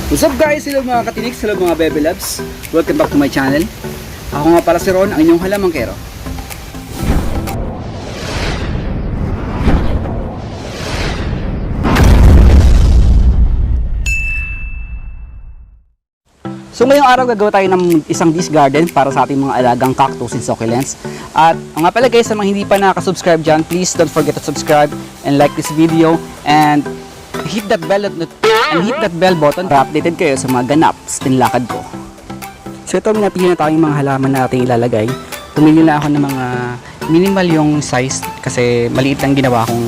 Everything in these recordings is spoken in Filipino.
What's up guys? Hello mga katinik, hello mga baby loves. Welcome back to my channel. Ako nga pala si Ron, ang inyong Halamankerong. So ngayong araw gagawa tayo ng isang disc garden para sa ating mga alagang cactus and succulents. At nga pala guys, sa mga hindi pa nakasubscribe dyan, please don't forget to subscribe and like this video and hit that bell button para updated kayo sa mga ganap sa tinlakad ko. So ito, minapili na tayong mga halaman na natin ilalagay. Pumili na ako ng mga minimal yung size kasi maliit lang ginawa kong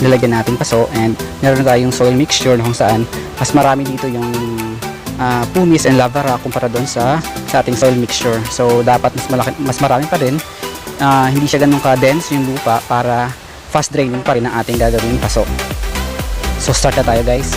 lalagyan natin paso, and meron na tayong soil mixture na kung saan mas marami dito yung pumice and lava rock kumpara doon sa ating soil mixture. So dapat mas marami pa rin, hindi siya ganun ka-dense yung lupa para fast draining pa rin ang ating gagawin paso. So start na tayo guys.